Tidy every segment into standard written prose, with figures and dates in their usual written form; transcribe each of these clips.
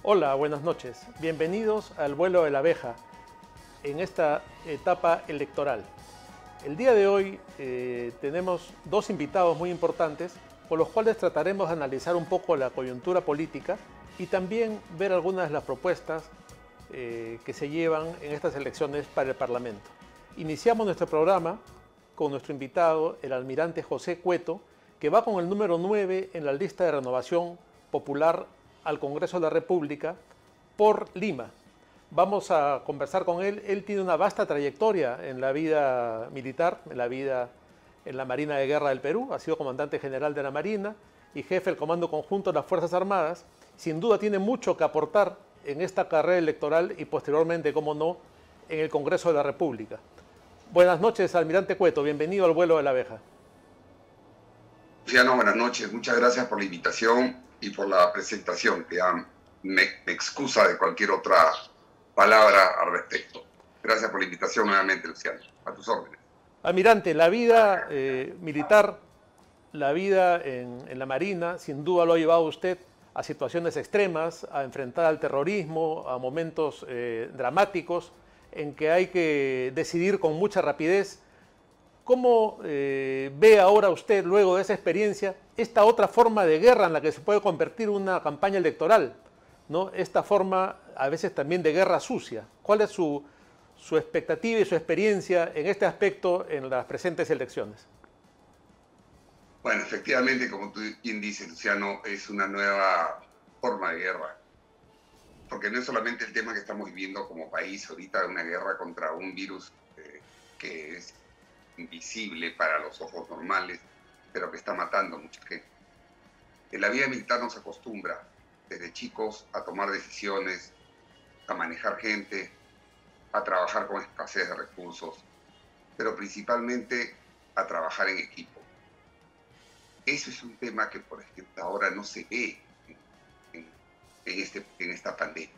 Hola, buenas noches. Bienvenidos al vuelo de la abeja en esta etapa electoral. El día de hoy tenemos dos invitados muy importantes con los cuales trataremos de analizar un poco la coyuntura política y también ver algunas de las propuestas que se llevan en estas elecciones para el Parlamento. Iniciamos nuestro programa con nuestro invitado, el almirante José Cueto, que va con el número 9 en la lista de renovación popular al Congreso de la República por Lima. Vamos a conversar con él. Él tiene una vasta trayectoria en la vida militar, en la Marina de Guerra del Perú. Ha sido comandante general de la Marina y jefe del Comando Conjunto de las Fuerzas Armadas. Sin duda tiene mucho que aportar en esta carrera electoral y posteriormente, cómo no, en el Congreso de la República. Buenas noches, almirante Cueto. Bienvenido al vuelo de la abeja. Luciano, buenas noches. Muchas gracias por la invitación y por la presentación, que ya me excusa de cualquier otra palabra al respecto. Gracias por la invitación nuevamente, Luciano. A tus órdenes. Almirante, la vida militar, la vida en la Marina, sin duda lo ha llevado usted a situaciones extremas, a enfrentar al terrorismo, a momentos dramáticos en que hay que decidir con mucha rapidez. ¿Cómo ve ahora usted, luego de esa experiencia, esta otra forma de guerra en la que se puede convertir una campaña electoral, ¿no? Esta forma, a veces también de guerra sucia. ¿Cuál es su expectativa y su experiencia en este aspecto en las presentes elecciones? Bueno, efectivamente, como tú bien dices, Luciano, es una nueva forma de guerra. Porque no es solamente el tema que estamos viviendo como país ahorita, una guerra contra un virus que es invisible para los ojos normales, pero que está matando a mucha gente. En la vida militar nos acostumbra desde chicos a tomar decisiones, a manejar gente, a trabajar con escasez de recursos, pero principalmente a trabajar en equipo. Eso es un tema que, por ejemplo, ahora no se ve en esta pandemia.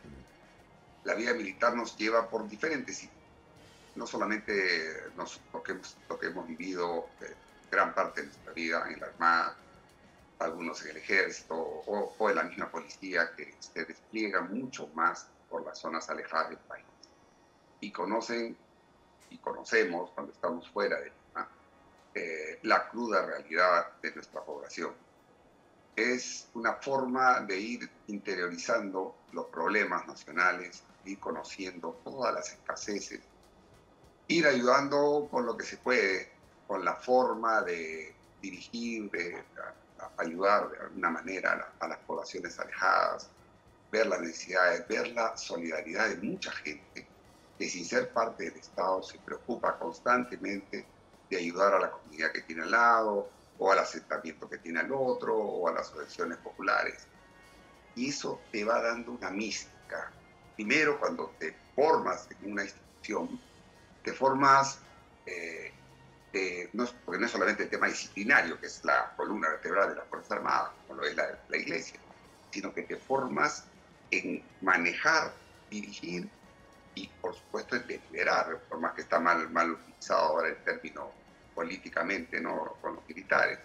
La vida militar nos lleva por diferentes sitios. No solamente lo que hemos vivido gran parte de nuestra vida en la Armada, algunos en el Ejército o en la misma policía, que se despliega mucho más por las zonas alejadas del país. Y conocemos, cuando estamos fuera de Lima, la cruda realidad de nuestra población. Es una forma de ir interiorizando los problemas nacionales, ir conociendo todas las escaseces, ir ayudando con lo que se puede, con la forma de dirigir, de ayudar de alguna manera a las poblaciones alejadas, ver las necesidades, ver la solidaridad de mucha gente que sin ser parte del Estado se preocupa constantemente de ayudar a la comunidad que tiene al lado, o al asentamiento que tiene al otro, o a las asociaciones populares. Y eso te va dando una mística. Primero, cuando te formas en una institución, te formas, porque no es solamente el tema disciplinario, que es la columna vertebral de las Fuerzas Armadas, como lo es la Iglesia, sino que te formas en manejar, dirigir y, por supuesto, en deliberar, por más que está mal utilizado ahora el término políticamente, ¿no? Con los militares,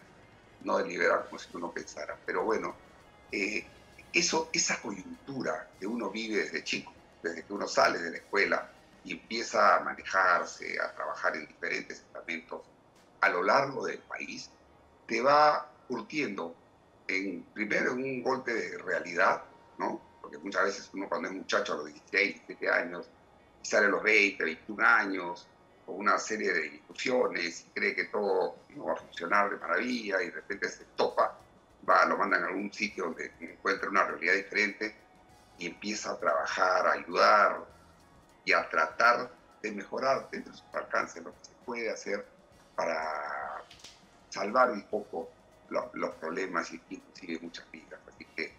no deliberar como si uno pensara. Pero bueno, esa coyuntura que uno vive desde chico, desde que uno sale de la escuela y empieza a manejarse, a trabajar en diferentes estamentos a lo largo del país, te va curtiendo primero en un golpe de realidad, ¿no? Porque muchas veces uno, cuando es muchacho a los 16, 17 años, y sale a los 20, 21 años, con una serie de ilusiones, y cree que todo no va a funcionar de maravilla, y de repente se topa, lo mandan a algún sitio donde encuentra una realidad diferente, y empieza a trabajar, a ayudar, y a tratar de mejorar dentro de sus alcances lo que se puede hacer para salvar un poco los problemas y inclusive muchas vidas. Así que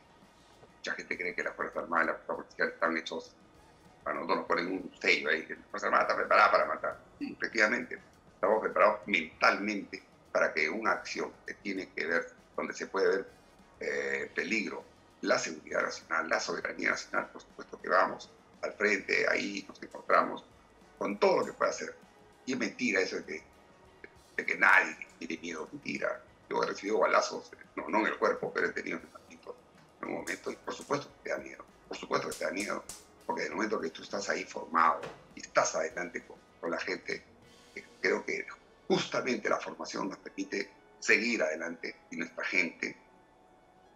mucha gente cree que las Fuerzas Armadas y la Fuerza Policial están hechos, bueno, no nos ponen un sello ahí, que la Fuerza Armada está preparada para matar. Sí, efectivamente, estamos preparados mentalmente para que una acción que tiene que ver, donde se puede ver peligro, la seguridad nacional, la soberanía nacional, por supuesto que vamos al frente, ahí nos encontramos con todo lo que puede hacer. Y es mentira eso de que nadie tiene miedo, mentira. Yo he recibido balazos, no en el cuerpo, pero he tenido en un momento, y por supuesto que te da miedo. Por supuesto miedo, porque en el momento que tú estás ahí formado y estás adelante con la gente, creo que justamente la formación nos permite seguir adelante y nuestra gente,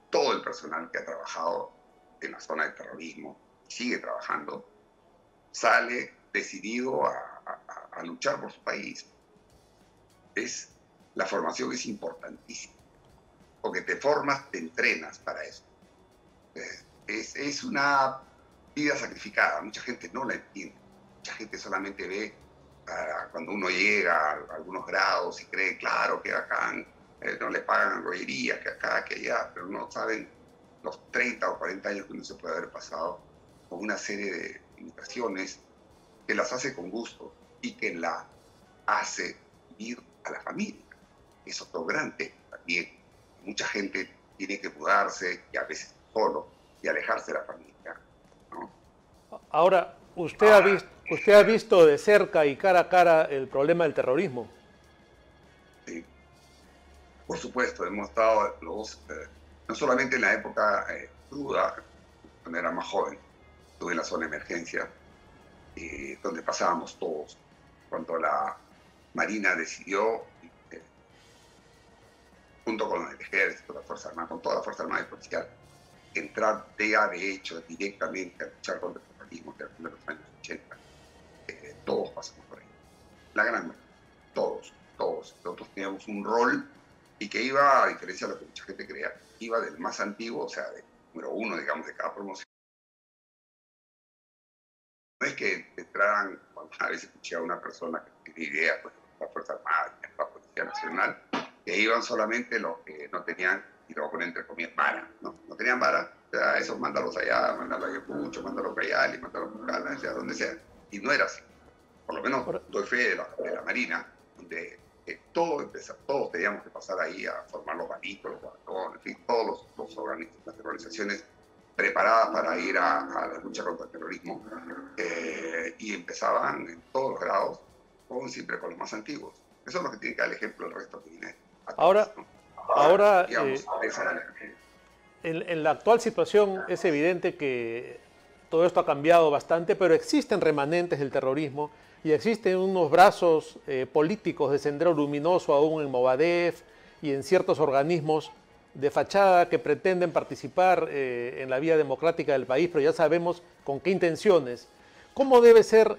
todo el personal que ha trabajado en la zona de terrorismo, sigue trabajando, sale decidido a luchar por su país. La formación es importantísima, porque te formas, te entrenas para eso. Es una vida sacrificada, mucha gente no la entiende, mucha gente solamente ve cuando uno llega a algunos grados y cree, claro, que acá no le pagan rollerías, que acá, que allá, pero no saben los 30 o 40 años que uno se puede haber pasado con una serie de limitaciones que las hace con gusto y que la hace vivir a la familia. Es otro gran tema también. Mucha gente tiene que mudarse y a veces solo y alejarse de la familia, ¿no? Ahora, usted ha visto de cerca y cara a cara el problema del terrorismo. Sí. Por supuesto, hemos estado los no solamente en la época cruda, cuando era más joven, estuve en la zona de emergencia, donde pasábamos todos, cuando la Marina decidió, junto con el Ejército, la Fuerza Armada, con toda la Fuerza Armada y Policial, entrar de hecho directamente a luchar contra el terrorismo, que de los años 80, todos pasamos por ahí. La gran mayoría, todos. Nosotros teníamos un rol y que iba, a diferencia de lo que mucha gente creía, iba del más antiguo, o sea, del número uno, digamos, de cada promoción. No es que entraran, a veces escuché a una persona que tenía idea, pues, de la Fuerza Armada, de la Policía Nacional, que iban solamente los que no tenían, y lo voy a poner entre comillas, vara, ¿no? No tenían vara, o sea, esos mándalos allá, mándalos a Ayacucho, mándalos a Cayali, mándalos a Pucallpa, sea donde sea. Y no era así. Por lo menos doy fe de la Marina, donde todos teníamos que pasar ahí a formar los balitos, los batallones, en fin, todos las organizaciones preparadas para ir a la lucha contra el terrorismo, y empezaban en todos los grados, siempre con los más antiguos. Eso es lo que tiene que dar el ejemplo del resto que viene atrás, ¿no? Ahora Digamos, de esa manera. en la actual situación es evidente que todo esto ha cambiado bastante, pero existen remanentes del terrorismo y existen unos brazos políticos de Sendero Luminoso aún en Movadef y en ciertos organismos de fachada que pretenden participar en la vía democrática del país, pero ya sabemos con qué intenciones. ¿Cómo debe ser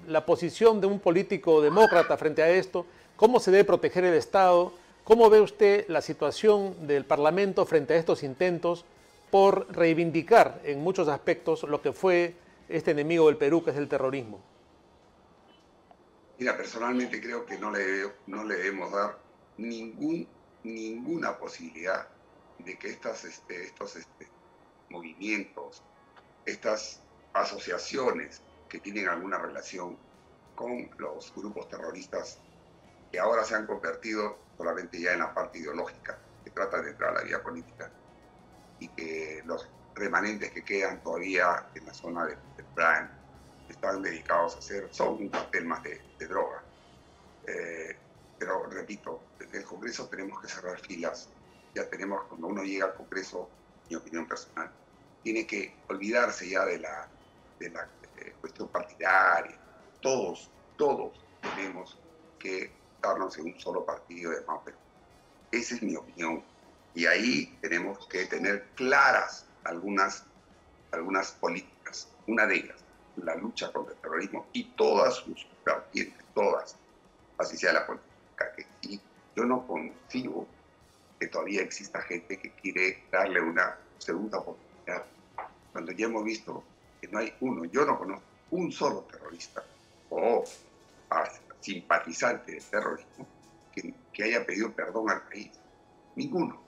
la posición de un político demócrata frente a esto? ¿Cómo se debe proteger el Estado? ¿Cómo ve usted la situación del Parlamento frente a estos intentos por reivindicar en muchos aspectos lo que fue este enemigo del Perú, que es el terrorismo? Mira, personalmente creo que no le debemos dar ninguna posibilidad de que estos movimientos, estas asociaciones que tienen alguna relación con los grupos terroristas que ahora se han convertido solamente ya en la parte ideológica, que tratan de entrar a la vía política, y que los remanentes que quedan todavía en la zona del plan están dedicados a son un cartel más de droga. Pero repito, desde el Congreso tenemos que cerrar filas. Ya tenemos, cuando uno llega al Congreso, mi opinión personal, tiene que olvidarse ya de la cuestión partidaria. Todos tenemos que darnos en un solo partido de más. Esa es mi opinión. Y ahí tenemos que tener claras algunas políticas. Una de ellas, la lucha contra el terrorismo y todas sus vertientes, todas, así sea la política. Y yo no concibo que todavía exista gente que quiere darle una segunda oportunidad, cuando ya hemos visto que no hay yo no conozco un solo terrorista o simpatizante del terrorismo que haya pedido perdón al país. Ninguno.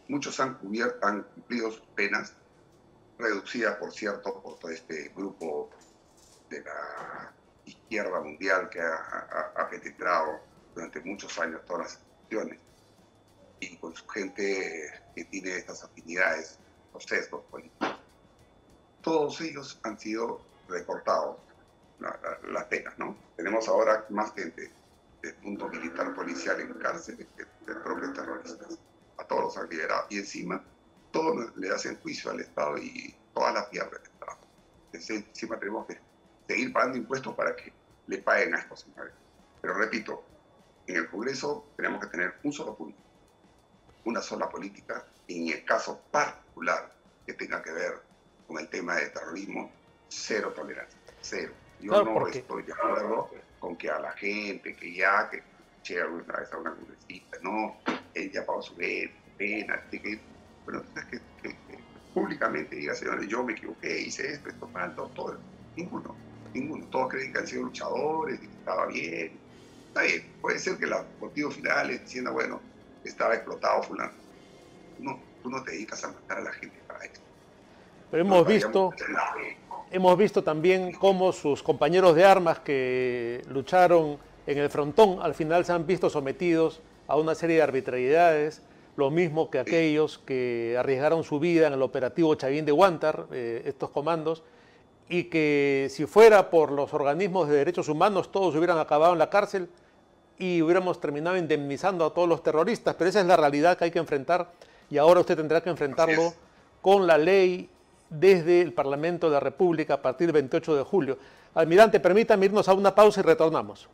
Muchos han cumplido sus penas, reducidas, por cierto, por todo este grupo de la izquierda mundial que ha penetrado durante muchos años todas las instituciones, y con su gente que tiene estas afinidades, los sesgos políticos. Todos ellos han sido recortados las penas, ¿no? Tenemos ahora más gente del mundo militar policial en cárceles que de propios terroristas. A todos los han liberado. Y encima, todo le hacen juicio al Estado y todas las pierde el Estado. Entonces, encima tenemos que seguir pagando impuestos para que le paguen a estos señores. Pero repito, en el Congreso tenemos que tener un solo punto, una sola política, y en el caso particular que tenga que ver con el tema de terrorismo, cero tolerancia, cero. Yo Claro, no porque estoy de acuerdo con que a la gente que escuché alguna vez a una congresista, no, él ya pagó su pena, bueno, que públicamente diga, señores, yo me equivoqué, hice esto mal, todo, ninguno, todos creen que han sido luchadores, que estaba bien. Está bien, puede ser que los motivos finales diciendo, bueno, estaba explotado fulano. Tú no te dedicas a matar a la gente para eso. pero No, hemos visto también cómo sus compañeros de armas que lucharon en el frontón al final se han visto sometidos a una serie de arbitrariedades, lo mismo que aquellos que arriesgaron su vida en el operativo Chavín de Huántar, estos comandos, y que si fuera por los organismos de derechos humanos todos hubieran acabado en la cárcel y hubiéramos terminado indemnizando a todos los terroristas, pero esa es la realidad que hay que enfrentar y ahora usted tendrá que enfrentarlo con la ley desde el Parlamento de la República a partir del 28 de julio. Almirante, permítame irnos a una pausa y retornamos.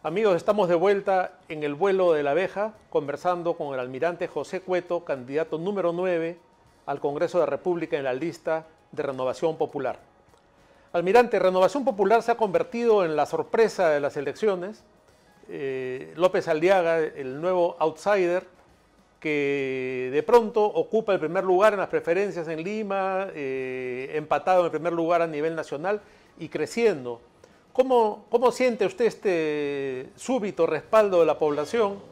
Amigos, estamos de vuelta en el vuelo de la abeja, conversando con el almirante José Cueto, candidato número 9 al Congreso de la República en la lista de Renovación Popular. Almirante, Renovación Popular se ha convertido en la sorpresa de las elecciones. López Aliaga, el nuevo outsider, que de pronto ocupa el primer lugar en las preferencias en Lima, empatado en el primer lugar a nivel nacional y creciendo. ¿Cómo siente usted este súbito respaldo de la población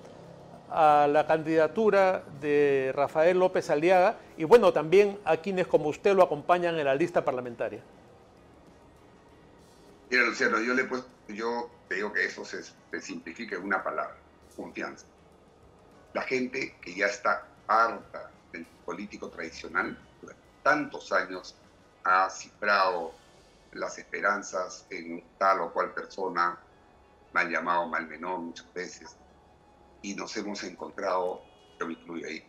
a la candidatura de Rafael López Aliaga y bueno, también a quienes como usted lo acompañan en la lista parlamentaria? Mira, Luciano, yo te digo que eso se simplifica en una palabra: confianza. La gente que ya está harta del político tradicional, durante tantos años ha cifrado las esperanzas en tal o cual persona, mal llamado, mal menor muchas veces, y nos hemos encontrado, yo me incluyo ahí,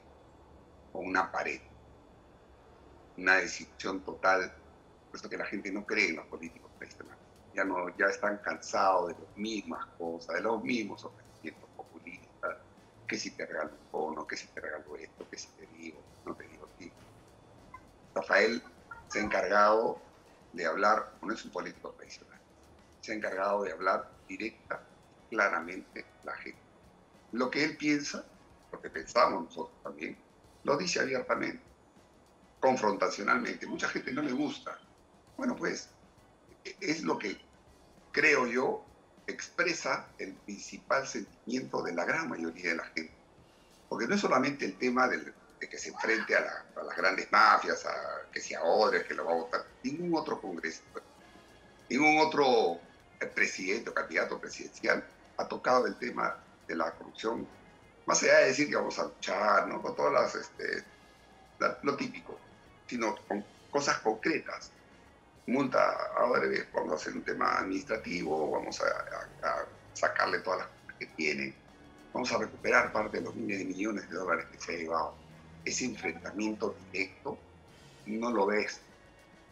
con una pared, una desilusión total, puesto que la gente no cree en los políticos tradicionales. Ya están cansados de las mismas cosas, de los mismos ofrecimientos populistas, que si te regalo un bono, que si te regalo esto, que si te digo, no te digo a ti. Rafael se ha encargado de hablar, no es un político tradicional, se ha encargado de hablar directa, claramente la gente. Lo que él piensa, lo que pensamos nosotros también, lo dice abiertamente, confrontacionalmente. Mucha gente no le gusta. Bueno, pues es lo que creo yo expresa el principal sentimiento de la gran mayoría de la gente. Porque no es solamente el tema de que se enfrente a las grandes mafias, que sea Odres, que lo va a votar. Ningún otro congreso, ningún otro presidente o candidato presidencial ha tocado el tema de la corrupción, más allá de decir que vamos a luchar, ¿no?, con todas lo típico, sino con cosas concretas. Multa a Odres, vamos a hacer un tema administrativo, vamos a sacarle todas las cosas que tiene, vamos a recuperar parte de los miles de millones de dólares que se ha llevado. Ese enfrentamiento directo no lo ves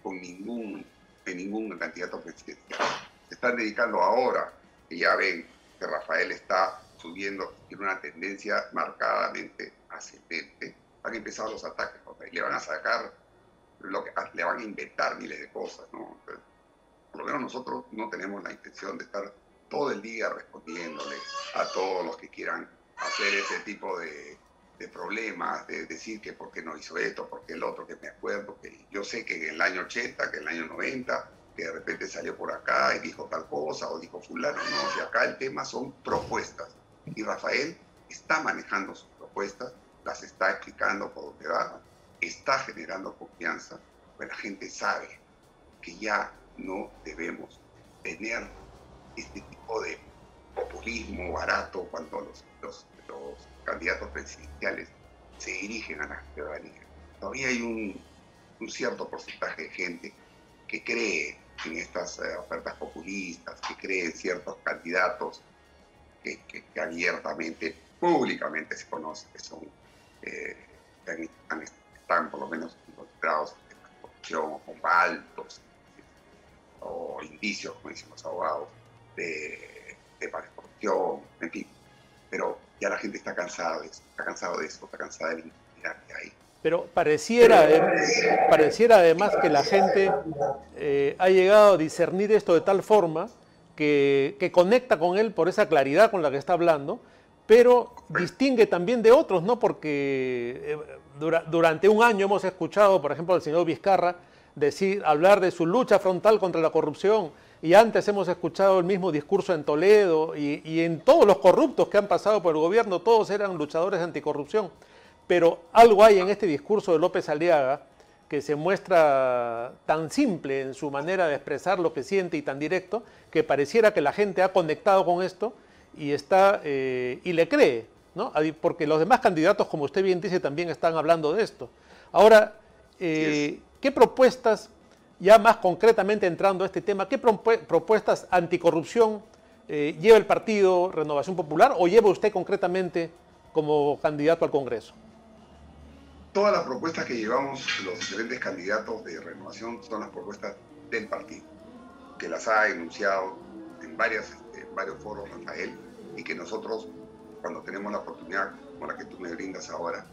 de ningún candidato presidencial. Se están dedicando ahora, que ya ven que Rafael está subiendo, tiene una tendencia marcadamente ascendente, han empezado los ataques contra él, le van a sacar, le van a inventar miles de cosas, ¿no? Entonces, por lo menos nosotros no tenemos la intención de estar todo el día respondiéndole a todos los que quieran hacer ese tipo de problemas, de decir que por qué no hizo esto, por qué el otro, que me acuerdo, que yo sé que en el año 80, que en el año 90, que de repente salió por acá y dijo tal cosa, o dijo fulano, no, si acá el tema son propuestas. Y Rafael está manejando sus propuestas, las está explicando por donde va, está generando confianza, pues la gente sabe que ya no debemos tener este tipo de populismo barato cuando los candidatos presidenciales se dirigen a la ciudadanía. Todavía hay un cierto porcentaje de gente que cree en estas ofertas populistas, que cree en ciertos candidatos que abiertamente, públicamente se conoce que son, están por lo menos involucrados en la corrupción o con altos o indicios, como dicen los abogados, de corrupción, en fin. Pero ya la gente está cansada de eso, está cansada de la impunidad que hay. Pero pareciera además que la gente ha llegado a discernir esto de tal forma que conecta con él por esa claridad con la que está hablando, pero distingue también de otros, ¿no? Porque durante un año hemos escuchado, por ejemplo, al señor Vizcarra hablar de su lucha frontal contra la corrupción, y antes hemos escuchado el mismo discurso en Toledo, y en todos los corruptos que han pasado por el gobierno, todos eran luchadores anticorrupción. Pero algo hay en este discurso de López Aliaga que se muestra tan simple en su manera de expresar lo que siente y tan directo, que pareciera que la gente ha conectado con esto y y le cree, ¿no? Porque los demás candidatos, como usted bien dice, también están hablando de esto. Ahora, ¿qué propuestas, ya más concretamente entrando a este tema, qué propuestas anticorrupción lleva el partido Renovación Popular o lleva usted concretamente como candidato al Congreso? Todas las propuestas que llevamos los diferentes candidatos de Renovación son las propuestas del partido, que las ha enunciado en varios foros Rafael, y que nosotros, cuando tenemos la oportunidad como la que tú me brindas ahora,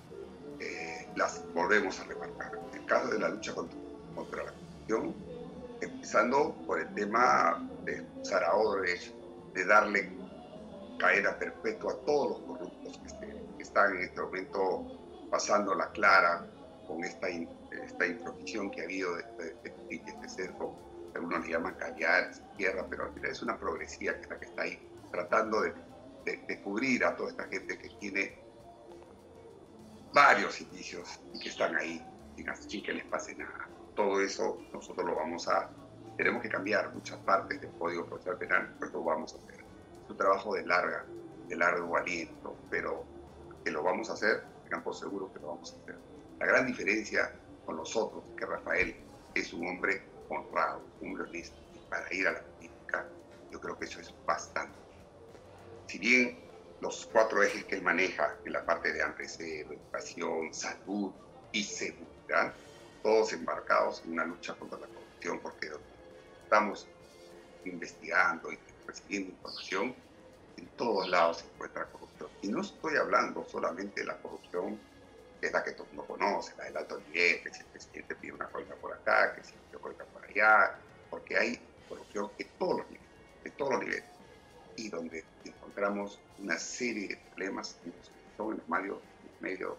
las volvemos a remarcar. En el caso de la lucha contra la corrupción, empezando por el tema de expulsar a Odebrecht, de darle cadena perpetua a todos los corruptos que están en este momento pasando la clara con esta improvisación que ha habido de este cerco, que algunos le llaman caviar, tierra, pero al final es una progresía que es la que está ahí, tratando de cubrir a toda esta gente que tiene varios indicios y que están ahí sin que les pase nada. Todo eso nosotros tenemos que cambiar muchas partes del Código Procesal Penal, pero lo vamos a hacer. Es un trabajo de largo aliento, pero que lo vamos a hacer, tengan por seguro que lo vamos a hacer. La gran diferencia con nosotros es que Rafael es un hombre honrado, un hombre honesto, y para ir a la política yo creo que eso es bastante. Si bien los 4 ejes que él maneja en la parte de hambre, educación, salud y seguridad, todos embarcados en una lucha contra la corrupción, porque estamos investigando y recibiendo información, en todos lados se encuentra corrupción. Y no estoy hablando solamente de la corrupción, que es la que todo el mundo conoce, la del alto nivel, que si el presidente pide una cuenta por acá, que si pide cuenta por allá, porque hay corrupción en todos los niveles, y donde encontramos una serie de problemas que son en los mandos medios.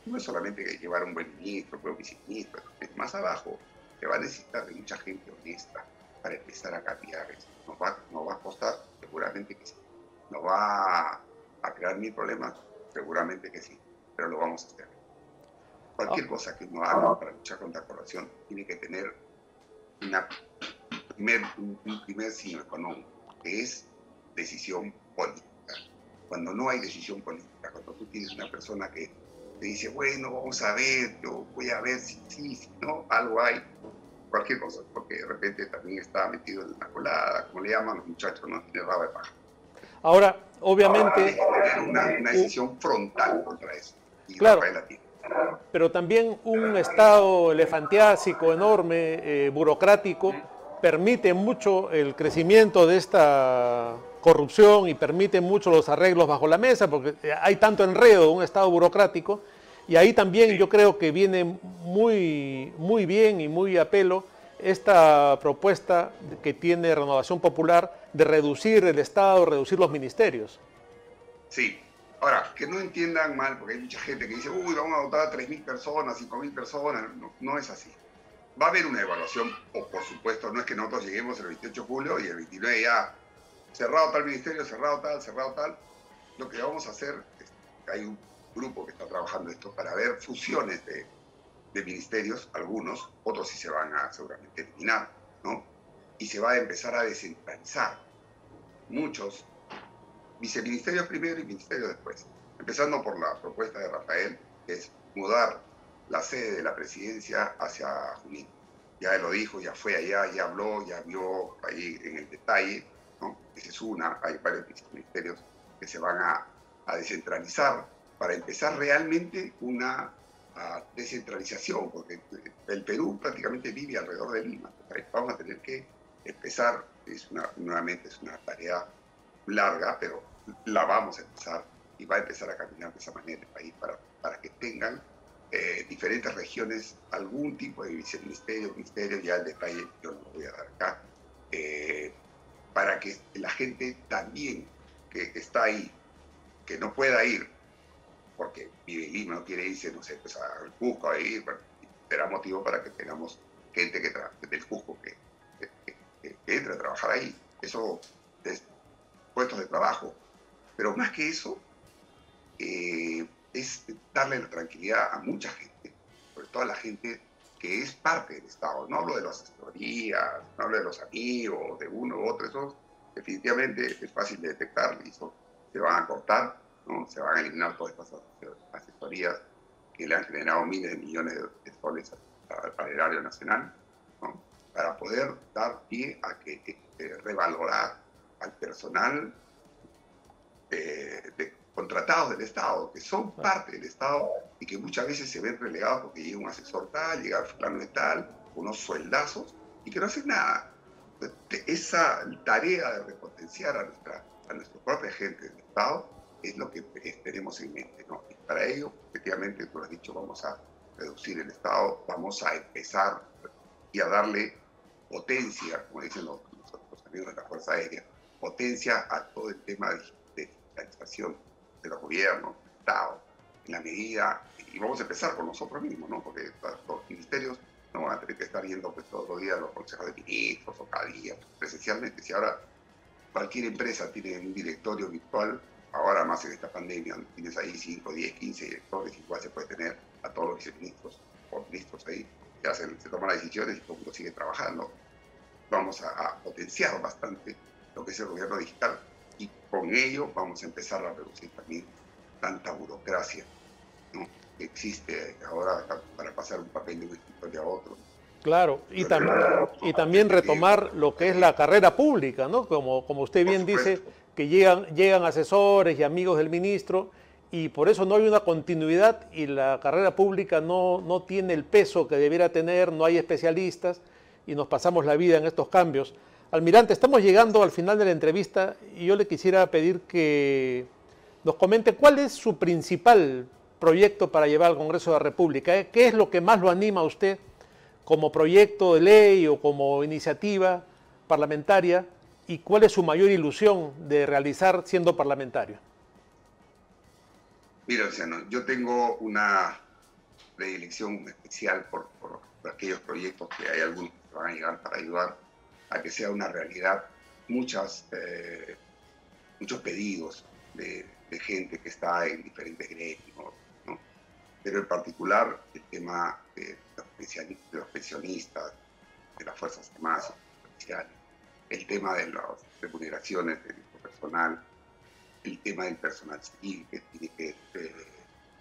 No es solamente llevar un buen ministro, un buen viceministro, más abajo se va a necesitar de mucha gente honesta para empezar a cambiar eso. Nos va a costar, seguramente que sí. Nos va a crear 1000 problemas, seguramente que sí, pero lo vamos a hacer. Cualquier cosa que uno haga para luchar contra la corrupción tiene que tener un primer signo económico, que es decisión política. Cuando no hay decisión política, cuando tú tienes una persona que te dice, bueno, vamos a ver, yo voy a ver si sí, si no, algo hay, cualquier cosa, porque de repente también está metido en la colada, como le llaman los muchachos, no tiene rabo de paja. Ahora, obviamente... Una decisión frontal contra eso. Y claro, Rafael la tiene. Pero también un Estado elefantiásico, enorme, burocrático, permite mucho el crecimiento de esta corrupción y permite mucho los arreglos bajo la mesa, porque hay tanto enredo de un Estado burocrático, y ahí también yo creo que viene muy bien y muy a pelo esta propuesta que tiene Renovación Popular de reducir el Estado, reducir los ministerios. Sí. Ahora, que no entiendan mal, porque hay mucha gente que dice, uy, vamos a votar a 3.000 personas, 5.000 personas. No, no es así. Va a haber una evaluación, o por supuesto, no es que nosotros lleguemos el 28 de julio y el 29 ya cerrado tal ministerio, cerrado tal. Lo que vamos a hacer es que hay un grupo que está trabajando esto para ver fusiones de ministerios, algunos, otros sí se van a seguramente eliminar, ¿no? Y se va a empezar a descentralizar muchos viceministerios primero y ministerios después. Empezando por la propuesta de Rafael, que es mudar la sede de la presidencia hacia Junín. ya lo dijo, ya fue allá, ya habló, ya vio ahí en el detalle, ¿no? Esa es una, hay varios ministerios que se van a descentralizar para empezar realmente una descentralización, porque el Perú prácticamente vive alrededor de Lima. Vamos a tener que empezar, nuevamente es una tarea larga, pero la vamos a empezar y va a empezar a caminar de esa manera el país para que tengan diferentes regiones algún tipo de ministerio, ya el detalle yo no lo voy a dar acá, para que la gente también que está ahí, que no pueda ir, porque vive en Lima, no quiere irse, no sé, pues al Cusco a ir, bueno, será motivo para que tengamos gente del Cusco que entre a trabajar ahí. Eso es puestos de trabajo. Pero más que eso, es darle la tranquilidad a mucha gente, sobre todo a la gente que es parte del Estado. No hablo de las asesorías, no hablo de los amigos, de uno u otro, eso definitivamente es fácil de detectar y eso se van a cortar, ¿no? Se van a eliminar todas estas asesorías que le han generado miles de millones de soles al erario nacional, ¿no? Para poder dar pie a que revalorar al personal contratados del Estado, que son parte del Estado y que muchas veces se ven relegados porque llega un asesor tal, llega fulano de tal, unos sueldazos y que no hacen nada. Esa tarea de repotenciar a nuestra propia gente del Estado es lo que tenemos en mente, ¿no? Y para ello, efectivamente, tú lo has dicho, vamos a reducir el Estado, vamos a empezar y a darle potencia, como dicen los amigos de la Fuerza Aérea, potencia a todo el tema de digitalización de los gobiernos, del Estado, en la medida, y vamos a empezar por nosotros mismos, ¿no? Porque los ministerios no van a tener que estar yendo pues, todos los días a los consejos de ministros o cada día presencialmente. Si ahora cualquier empresa tiene un directorio virtual, ahora más en esta pandemia, tienes ahí 5, 10, 15 directores, igual se puede tener a todos los viceministros o ministros ahí, que se toman las decisiones y todo el mundo sigue trabajando. Vamos a potenciar bastante lo que es el gobierno digital y con ello vamos a empezar a reducir también tanta burocracia, ¿no? Que existe ahora para pasar un papel de un escritorio a otro. Claro, y también retomar lo que es la carrera pública, ¿no? Como usted bien dice, que llegan asesores y amigos del ministro y por eso no hay una continuidad y la carrera pública no tiene el peso que debiera tener, no hay especialistas y nos pasamos la vida en estos cambios. Almirante, estamos llegando al final de la entrevista y yo le quisiera pedir que nos comente cuál es su principal proyecto para llevar al Congreso de la República. ¿Qué es lo que más lo anima a usted como proyecto de ley o como iniciativa parlamentaria y cuál es su mayor ilusión de realizar siendo parlamentario? Mira, Luciano, yo tengo una predilección especial por aquellos proyectos que hay algunos que van a llegar para ayudar a que sea una realidad. Muchos pedidos de gente que está en diferentes gremios, ¿no? Pero en particular el tema de los pensionistas, de las Fuerzas Armadas, el tema de las remuneraciones del personal, el tema del personal civil, que tiene que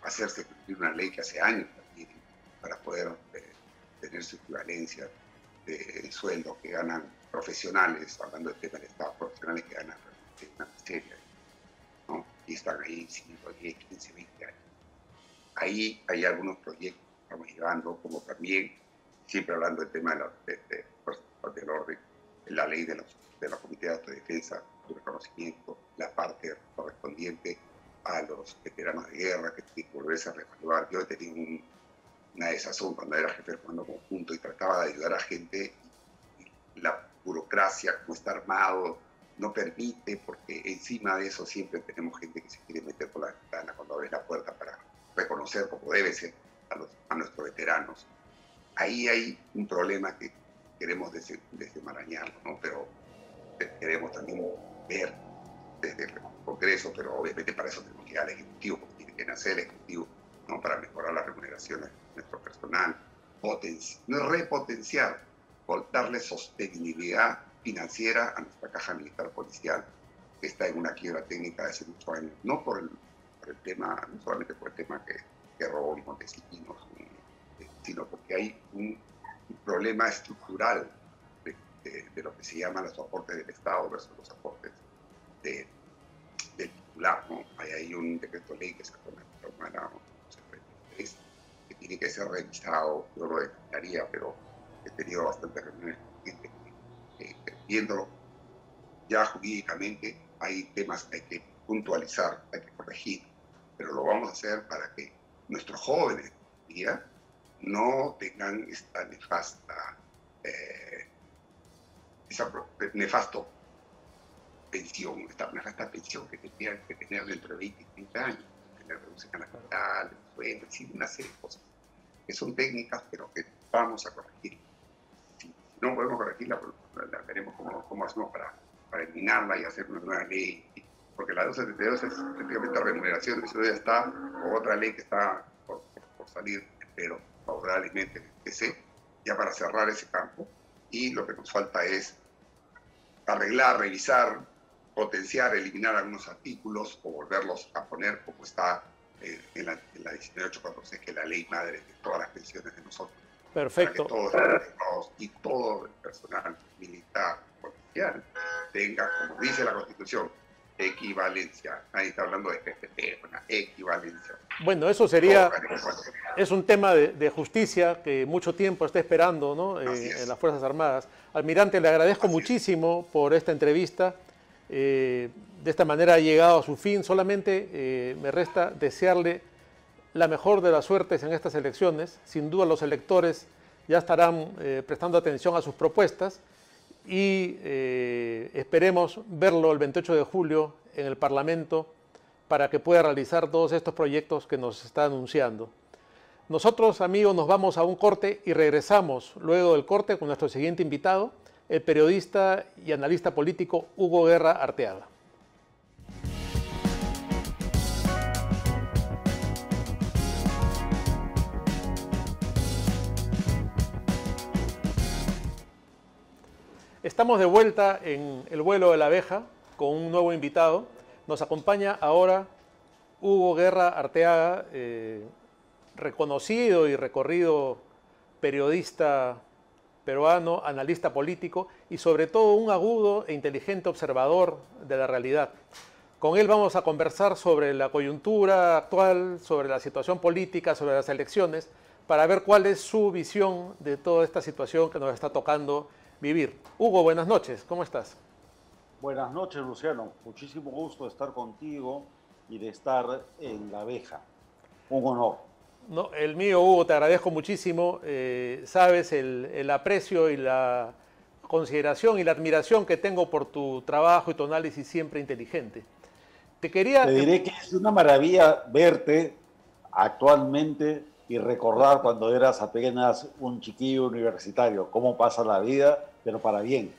hacerse cumplir una ley que hace años también, para poder tener su equivalencia de sueldo que ganan profesionales, hablando del tema del Estado, profesionales que ganan una miseria, ¿no? Y están ahí 5, 10, 15, 20 años. Ahí hay algunos proyectos que estamos llevando, como también, siempre hablando del tema del orden, la ley de los comités de autodefensa, su reconocimiento, la parte correspondiente a los veteranos de guerra que tienen que volverse a reevaluar. Yo he tenido una desazón cuando era jefe del comando conjunto y trataba de ayudar a gente y la burocracia, como está armado, no permite, porque encima de eso siempre tenemos gente que se quiere meter por la ventana cuando abre la puerta para reconocer como debe ser a nuestros veteranos. Ahí hay un problema que queremos desenmarañarlo, ¿no? Pero queremos también ver desde el Congreso, pero obviamente para eso tenemos que ir al Ejecutivo, porque tiene que nacer el Ejecutivo, ¿no? Para mejorar las remuneraciones de nuestro personal, repotenciar, darle sostenibilidad financiera a nuestra caja militar policial, que está en una quiebra técnica de hace muchos años, no por el tema, no solamente por el tema que robó Montesinos, sino porque hay un problema estructural de lo que se llaman los aportes del Estado versus los aportes del titular, ¿no? Hay ahí un decreto ley que se pone que tiene que ser revisado. Yo lo dejaría, pero he tenido bastantes reuniones con gente viéndolo ya jurídicamente. Hay temas que hay que puntualizar, hay que corregir, pero lo vamos a hacer para que nuestros jóvenes ya no tengan esta nefasta nefasto pensión, esta nefasta pensión que tendrían que tener dentro de 20 y 30 años, tener reducción a la capital, el sueldo, una serie de cosas que son técnicas, pero que vamos a corregir. Si no podemos corregirla, la veremos cómo hacemos para eliminarla y hacer una nueva ley, porque la 272 es prácticamente remuneración, eso ya está, o otra ley que está por salir, pero favorablemente en el PC, ya para cerrar ese campo, y lo que nos falta es arreglar, revisar, potenciar, eliminar algunos artículos o volverlos a poner como está en la 19846, que es la ley madre de todas las pensiones de nosotros. Perfecto. Para que todos y todo el personal militar, policial, tenga, como dice la Constitución, equivalencia. Nadie está hablando de PPP, una equivalencia. Bueno, eso sería, es un tema de justicia que mucho tiempo está esperando, ¿no? En las Fuerzas Armadas. Almirante, le agradezco muchísimo por esta entrevista. De esta manera ha llegado a su fin. Solamente me resta desearle la mejor de las suertes en estas elecciones. Sin duda los electores ya estarán prestando atención a sus propuestas y esperemos verlo el 28 de julio en el Parlamento para que pueda realizar todos estos proyectos que nos está anunciando. Nosotros, amigos, nos vamos a un corte y regresamos luego del corte con nuestro siguiente invitado, el periodista y analista político Hugo Guerra Arteaga. Estamos de vuelta en el vuelo de la abeja con un nuevo invitado. Nos acompaña ahora Hugo Guerra Arteaga, reconocido y recorrido periodista peruano, analista político y sobre todo un agudo e inteligente observador de la realidad. Con él vamos a conversar sobre la coyuntura actual, sobre la situación política, sobre las elecciones, para ver cuál es su visión de toda esta situación que nos está tocando vivir. Hugo, buenas noches, ¿cómo estás? Buenas noches, Luciano. Muchísimo gusto de estar contigo y de estar en La Abeja. Un honor. No, el mío, Hugo, te agradezco muchísimo. Sabes el aprecio y la consideración y la admiración que tengo por tu trabajo y tu análisis siempre inteligente. Te diré que es una maravilla verte actualmente y recordar cuando eras apenas un chiquillo universitario, cómo pasa la vida, pero para bien.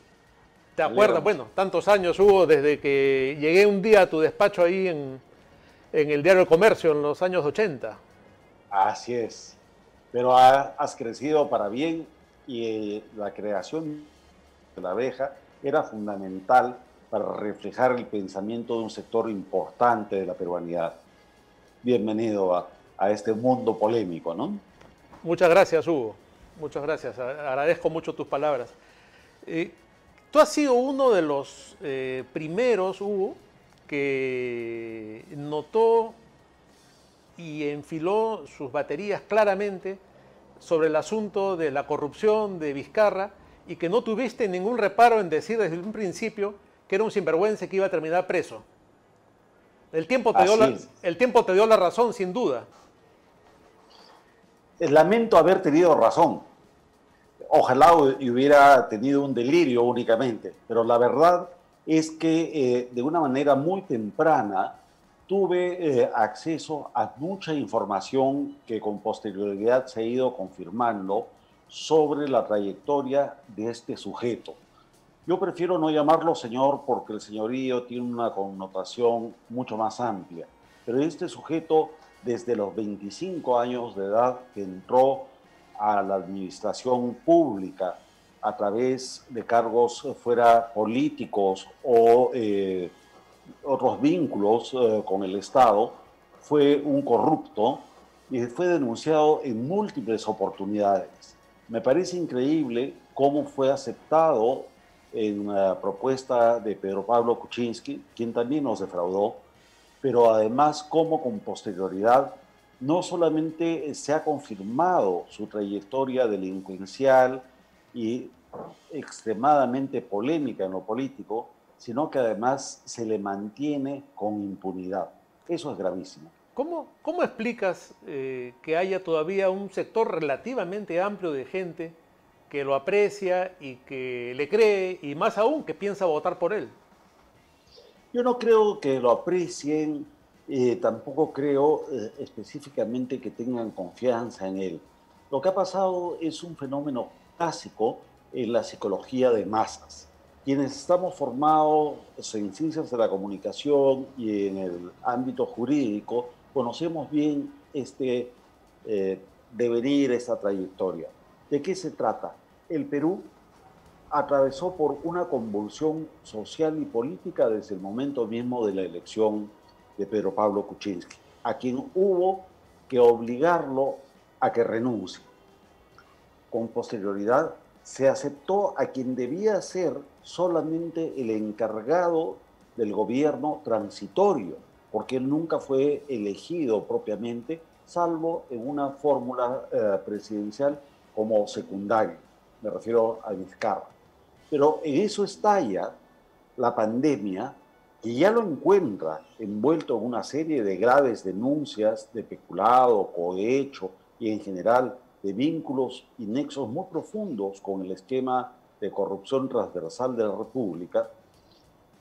¿Te acuerdas? Bueno, tantos años hubo desde que llegué un día a tu despacho ahí en el diario El Comercio en los años 80. Así es, pero has crecido para bien y la creación de La Abeja era fundamental para reflejar el pensamiento de un sector importante de la peruanidad. Bienvenido a este mundo polémico, ¿no? Muchas gracias, Hugo. Muchas gracias. Agradezco mucho tus palabras. Tú has sido uno de los primeros, Hugo, que notó y enfiló sus baterías claramente sobre el asunto de la corrupción de Vizcarra y que no tuviste ningún reparo en decir desde un principio que era un sinvergüenza que iba a terminar preso. El tiempo te dio la razón, sin duda. Lamento haber tenido razón. Ojalá hubiera tenido un delirio únicamente, pero la verdad es que de una manera muy temprana tuve acceso a mucha información que con posterioridad se ha ido confirmando sobre la trayectoria de este sujeto. Yo prefiero no llamarlo señor porque el señorío tiene una connotación mucho más amplia, pero este sujeto desde los 25 años de edad que entró a la administración pública a través de cargos fuera políticos o otros vínculos con el Estado, fue un corrupto y fue denunciado en múltiples oportunidades. Me parece increíble cómo fue aceptado en la propuesta de Pedro Pablo Kuczynski, quien también nos defraudó, pero además cómo con posterioridad no solamente se ha confirmado su trayectoria delincuencial y extremadamente polémica en lo político, sino que además se le mantiene con impunidad. Eso es gravísimo. ¿Cómo explicas que haya todavía un sector relativamente amplio de gente que lo aprecia y que le cree, y más aún que piensa votar por él? Yo no creo que lo aprecien, tampoco creo específicamente que tengan confianza en él. Lo que ha pasado es un fenómeno clásico en la psicología de masas. Quienes estamos formados en ciencias de la comunicación y en el ámbito jurídico, conocemos bien este devenir, esta trayectoria. ¿De qué se trata? El Perú atravesó por una convulsión social y política desde el momento mismo de la elección de Pedro Pablo Kuczynski, a quien hubo que obligarlo a que renuncie. Con posterioridad se aceptó a quien debía ser solamente el encargado del gobierno transitorio, porque él nunca fue elegido propiamente, salvo en una fórmula presidencial como secundario. Me refiero a Vizcarra. Pero en eso estalla la pandemia, que ya lo encuentra envuelto en una serie de graves denuncias de peculado, cohecho y en general de vínculos y nexos muy profundos con el esquema de corrupción transversal de la República.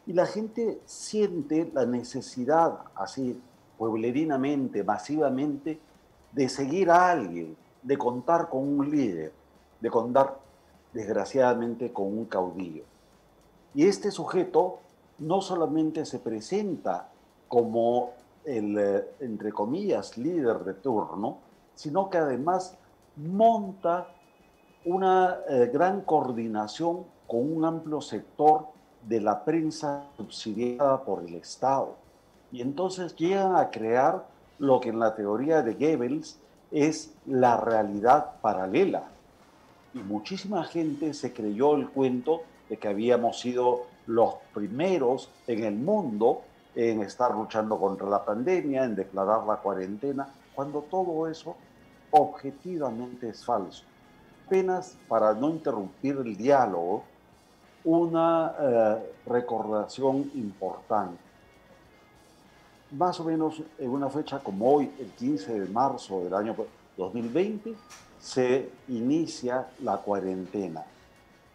Y la gente siente la necesidad, así pueblerinamente, masivamente, de seguir a alguien, de contar con un líder, de contar, desgraciadamente, con un caudillo. Y este sujeto no solamente se presenta como el, entre comillas, líder de turno, sino que además monta una gran coordinación con un amplio sector de la prensa subsidiada por el Estado. Y entonces llegan a crear lo que en la teoría de Goebbels es la realidad paralela. Y muchísima gente se creyó el cuento de que habíamos sido los primeros en el mundo en estar luchando contra la pandemia, en declarar la cuarentena, cuando todo eso objetivamente es falso. Apenas para no interrumpir el diálogo, una recordación importante. Más o menos en una fecha como hoy, el 15 de marzo del año 2020, se inicia la cuarentena.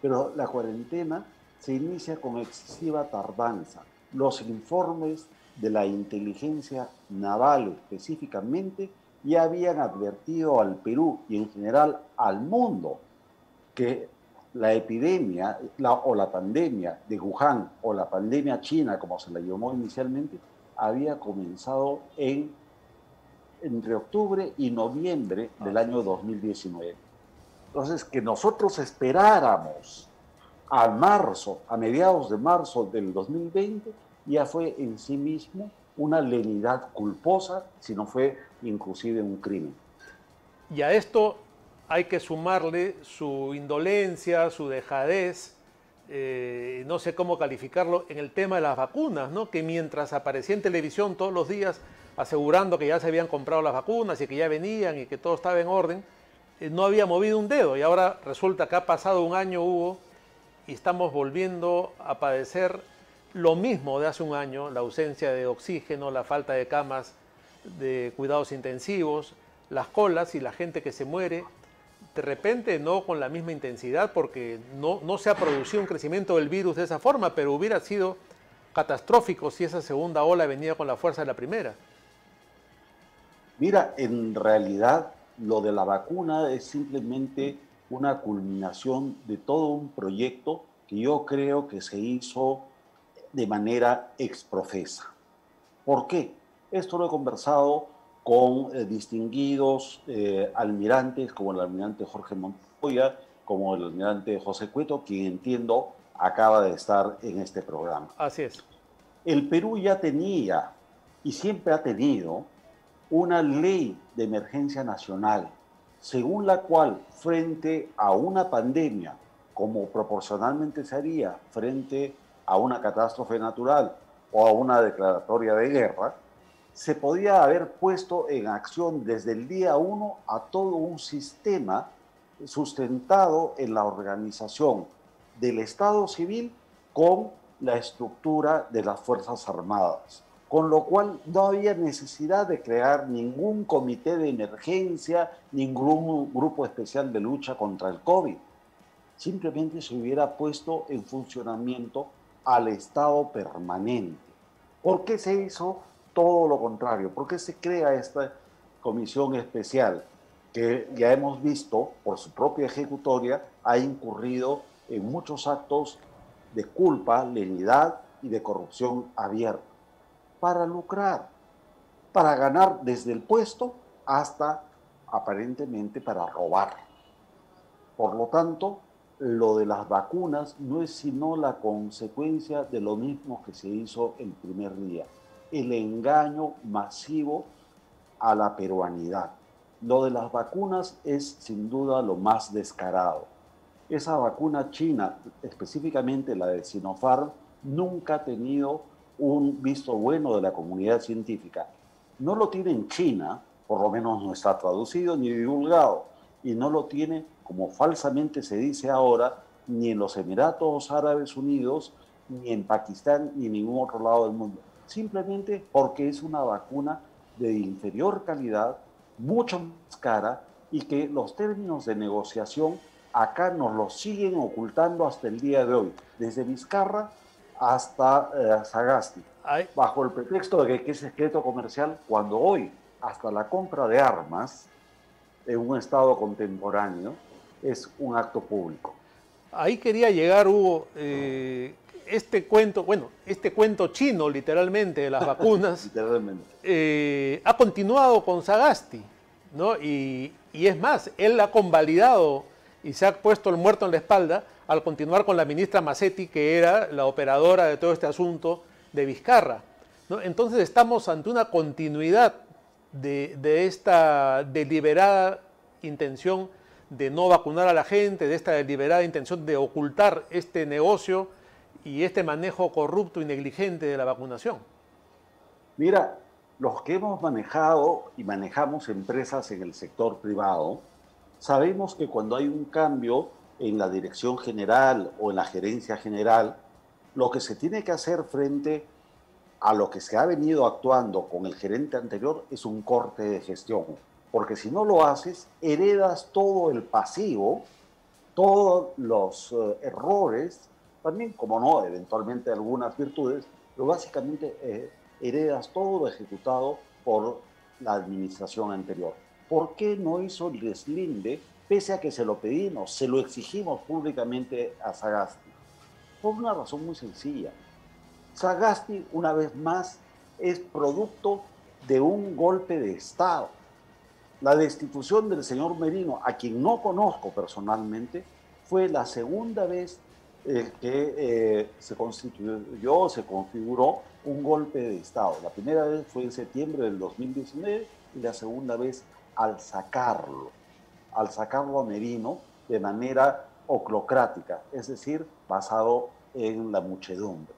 Pero la cuarentena se inicia con excesiva tardanza. Los informes de la inteligencia naval específicamente ya habían advertido al Perú y en general al mundo que la epidemia o la pandemia de Wuhan o la pandemia china, como se la llamó inicialmente, había comenzado entre octubre y noviembre del año 2019. Entonces, que nosotros esperáramos a mediados de marzo del 2020, ya fue en sí mismo una lenidad culposa, si no fue inclusive un crimen. Y a esto hay que sumarle su indolencia, su dejadez, no sé cómo calificarlo, en el tema de las vacunas, ¿no? Que mientras aparecía en televisión todos los días asegurando que ya se habían comprado las vacunas y que ya venían y que todo estaba en orden, no había movido un dedo. Y ahora resulta que ha pasado un año, Hugo, y estamos volviendo a padecer lo mismo de hace un año: la ausencia de oxígeno, la falta de camas de cuidados intensivos, las colas y la gente que se muere. De repente no con la misma intensidad, porque no se ha producido un crecimiento del virus de esa forma, pero hubiera sido catastrófico si esa segunda ola venía con la fuerza de la primera. Mira, en realidad lo de la vacuna es simplemente una culminación de todo un proyecto que yo creo que se hizo de manera exprofesa. ¿Por qué? Esto lo he conversado con distinguidos almirantes, como el almirante Jorge Montoya, como el almirante José Cueto, quien entiendo acaba de estar en este programa. Así es. El Perú ya tenía y siempre ha tenido una ley de emergencia nacional según la cual frente a una pandemia, como proporcionalmente se haría frente a una catástrofe natural o a una declaratoria de guerra, se podía haber puesto en acción desde el día 1 a todo un sistema sustentado en la organización del Estado civil con la estructura de las Fuerzas Armadas, con lo cual no había necesidad de crear ningún comité de emergencia, ningún grupo especial de lucha contra el COVID. Simplemente se hubiera puesto en funcionamiento al Estado permanente. ¿Por qué se hizo todo lo contrario? ¿Por qué se crea esta comisión especial que ya hemos visto por su propia ejecutoria ha incurrido en muchos actos de culpa, lenidad y de corrupción abierta? Para lucrar, para ganar desde el puesto hasta aparentemente para robar. Por lo tanto, lo de las vacunas no es sino la consecuencia de lo mismo que se hizo el primer día, el engaño masivo a la peruanidad. Lo de las vacunas es sin duda lo más descarado. Esa vacuna china, específicamente la de Sinopharm, nunca ha tenido un visto bueno de la comunidad científica. No lo tiene en China, por lo menos no está traducido ni divulgado, y no lo tiene, como falsamente se dice ahora, ni en los Emiratos Árabes Unidos, ni en Pakistán, ni en ningún otro lado del mundo. Simplemente porque es una vacuna de inferior calidad, mucho más cara, y que los términos de negociación acá nos los siguen ocultando hasta el día de hoy, desde Vizcarra hasta Sagasti, bajo el pretexto de que es secreto comercial, cuando hoy hasta la compra de armas en un estado contemporáneo es un acto público. Ahí quería llegar, Hugo, este cuento chino, literalmente, de las vacunas, ha continuado con Sagasti, ¿no? Y es más, él ha convalidado y se ha puesto el muerto en la espalda al continuar con la ministra Macetti, que era la operadora de todo este asunto de Vizcarra, ¿no? Entonces estamos ante una continuidad de esta deliberada intención de no vacunar a la gente, de esta deliberada intención de ocultar este negocio y este manejo corrupto y negligente de la vacunación. Mira, los que hemos manejado y manejamos empresas en el sector privado, sabemos que cuando hay un cambio en la dirección general o en la gerencia general, lo que se tiene que hacer frente a lo que se ha venido actuando con el gerente anterior es un corte de gestión. Porque si no lo haces, heredas todo el pasivo, todos los errores, también, como no, eventualmente algunas virtudes, pero básicamente heredas todo lo ejecutado por la administración anterior. ¿Por qué no hizo el deslinde, pese a que se lo pedimos, se lo exigimos públicamente a Sagasti? Por una razón muy sencilla. Sagasti, una vez más, es producto de un golpe de Estado. La destitución del señor Merino, a quien no conozco personalmente, fue la segunda vez que se configuró un golpe de Estado. La primera vez fue en septiembre del 2019 y la segunda vez al sacarlo a Merino de manera oclocrática, es decir, basado en la muchedumbre.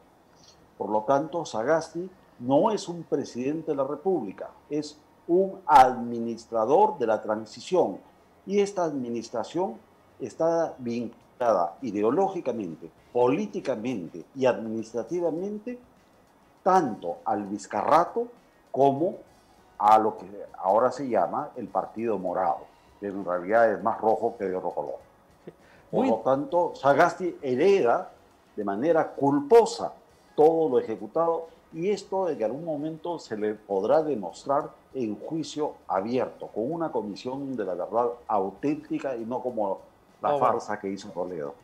Por lo tanto, Sagasti no es un presidente de la República, es un administrador de la transición. Y esta administración está vinculada ideológicamente, políticamente y administrativamente tanto al Vizcarrato como a lo que ahora se llama el Partido Morado, que en realidad es más rojo que de otro color. Por lo tanto, Sagasti hereda de manera culposa todo lo ejecutado, y esto de que en algún momento se le podrá demostrar en juicio abierto, con una comisión de la verdad auténtica y no como la farsa que hizo Toledo.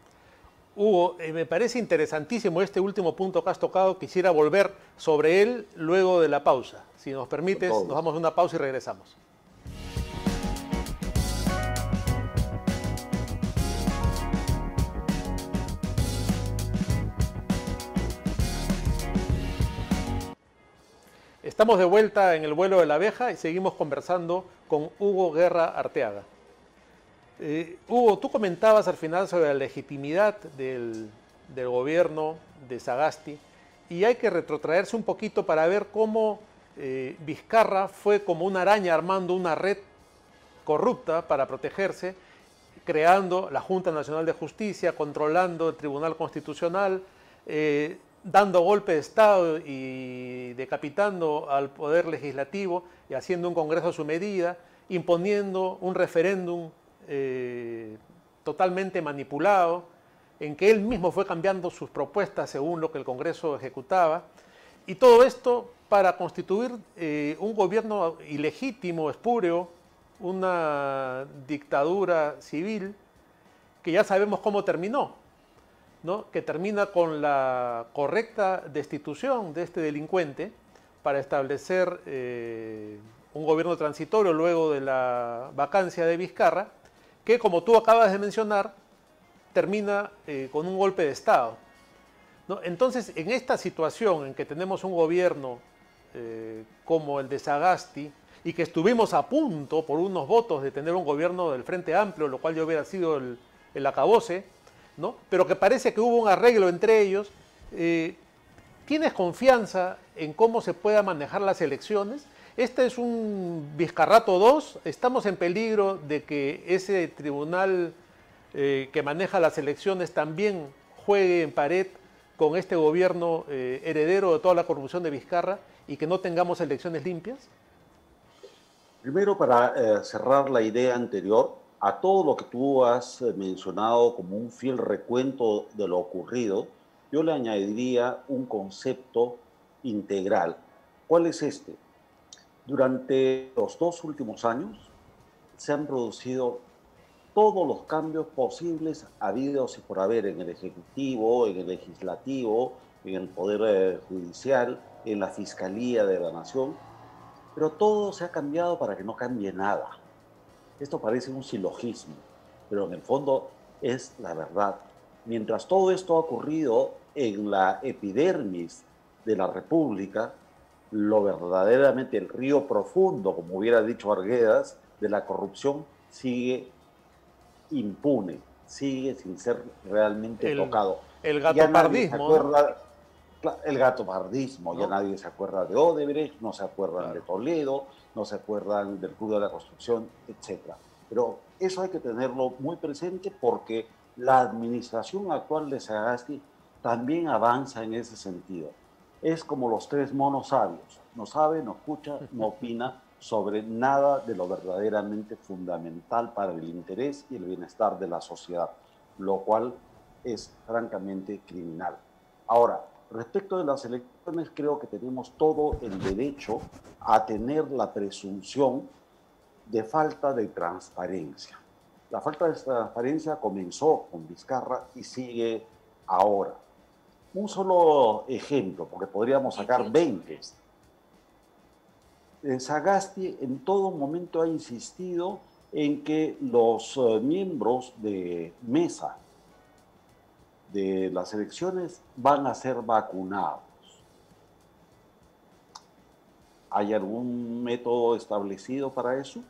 Hugo, me parece interesantísimo este último punto que has tocado. Quisiera volver sobre él luego de la pausa. Si nos permites, nos vamos a una pausa y regresamos. Estamos de vuelta en el vuelo de la abeja y seguimos conversando con Hugo Guerra Arteaga. Hugo, tú comentabas al final sobre la legitimidad del gobierno de Sagasti y hay que retrotraerse un poquito para ver cómo Vizcarra fue como una araña armando una red corrupta para protegerse, creando la Junta Nacional de Justicia, controlando el Tribunal Constitucional, dando golpe de Estado y decapitando al Poder Legislativo y haciendo un Congreso a su medida, imponiendo un referéndum totalmente manipulado, en que él mismo fue cambiando sus propuestas según lo que el Congreso ejecutaba, y todo esto para constituir un gobierno ilegítimo, espúreo, una dictadura civil que ya sabemos cómo terminó, ¿no? Que termina con la correcta destitución de este delincuente para establecer un gobierno transitorio luego de la vacancia de Vizcarra, que como tú acabas de mencionar, termina con un golpe de Estado, ¿no? Entonces, en esta situación en que tenemos un gobierno como el de Sagasti, y que estuvimos a punto por unos votos de tener un gobierno del Frente Amplio, lo cual ya hubiera sido el acabose, ¿no? Pero que parece que hubo un arreglo entre ellos, ¿tienes confianza en cómo se pueda manejar las elecciones? Este es un Vizcarrato 2, estamos en peligro de que ese tribunal que maneja las elecciones también juegue en pared con este gobierno heredero de toda la corrupción de Vizcarra y que no tengamos elecciones limpias. Primero, para cerrar la idea anterior, a todo lo que tú has mencionado como un fiel recuento de lo ocurrido, yo le añadiría un concepto integral. ¿Cuál es este? Durante los 2 últimos años se han producido todos los cambios posibles habidos y por haber en el Ejecutivo, en el Legislativo, en el Poder Judicial, en la Fiscalía de la Nación, pero todo se ha cambiado para que no cambie nada. Esto parece un silogismo, pero en el fondo es la verdad. Mientras todo esto ha ocurrido en la epidermis de la República, lo verdaderamente el río profundo, como hubiera dicho Arguedas, de la corrupción sigue impune, sigue sin ser realmente tocado. El gatopardismo. El gatopardismo, ¿no? Ya nadie se acuerda de Odebrecht, no se acuerdan de Toledo, no se acuerdan del Club de la Construcción, etc. Pero eso hay que tenerlo muy presente porque la administración actual de Sagasti también avanza en ese sentido. Es como los 3 monos sabios, no sabe, no escucha, no opina sobre nada de lo verdaderamente fundamental para el interés y el bienestar de la sociedad, lo cual es francamente criminal. Ahora, respecto de las elecciones, creo que tenemos todo el derecho a tener la presunción de falta de transparencia. La falta de transparencia comenzó con Vizcarra y sigue ahora. Un solo ejemplo, porque podríamos sacar 20. Sagasti en todo momento ha insistido en que los miembros de mesa de las elecciones van a ser vacunados. ¿Hay algún método establecido para eso?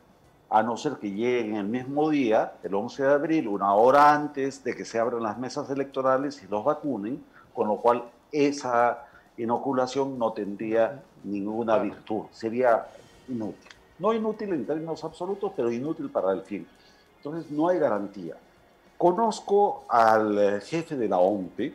A no ser que lleguen el mismo día, el 11 de abril, una hora antes de que se abran las mesas electorales y los vacunen, con lo cual esa inoculación no tendría ninguna virtud, sería inútil. No inútil en términos absolutos, pero inútil para el fin. Entonces no hay garantía. Conozco al jefe de la OMPE,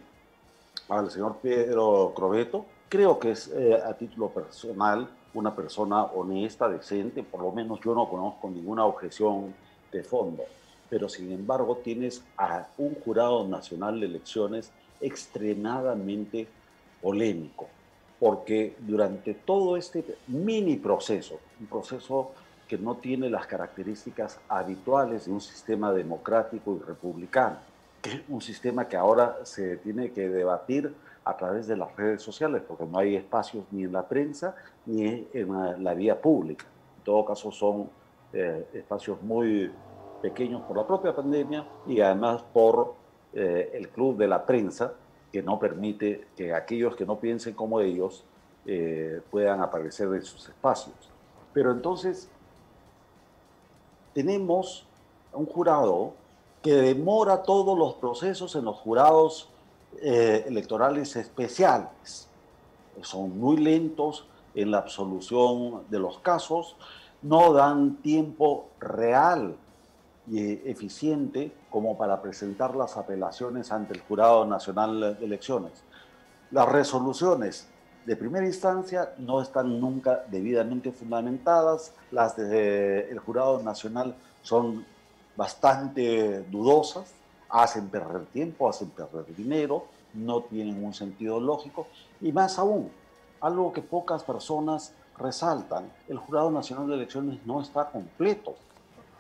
al señor Pedro Crovetto. Creo que es a título personal una persona honesta, decente. Por lo menos yo no conozco ninguna objeción de fondo. Pero sin embargo tienes a un jurado nacional de elecciones extremadamente polémico, porque durante todo este mini proceso, un proceso que no tiene las características habituales de un sistema democrático y republicano, que es un sistema que ahora se tiene que debatir a través de las redes sociales, porque no hay espacios ni en la prensa ni en la vía pública. En todo caso son espacios muy pequeños por la propia pandemia y además por el club de la prensa, que no permite que aquellos que no piensen como ellos puedan aparecer en sus espacios. Pero entonces tenemos un jurado que demora todos los procesos en los jurados electorales especiales. Son muy lentos en la absolución de los casos, no dan tiempo real y eficiente como para presentar las apelaciones ante el Jurado Nacional de Elecciones. Las resoluciones de primera instancia no están nunca debidamente fundamentadas, las del Jurado Nacional son bastante dudosas, hacen perder tiempo, hacen perder dinero, no tienen un sentido lógico, y más aún, algo que pocas personas resaltan, el Jurado Nacional de Elecciones no está completo.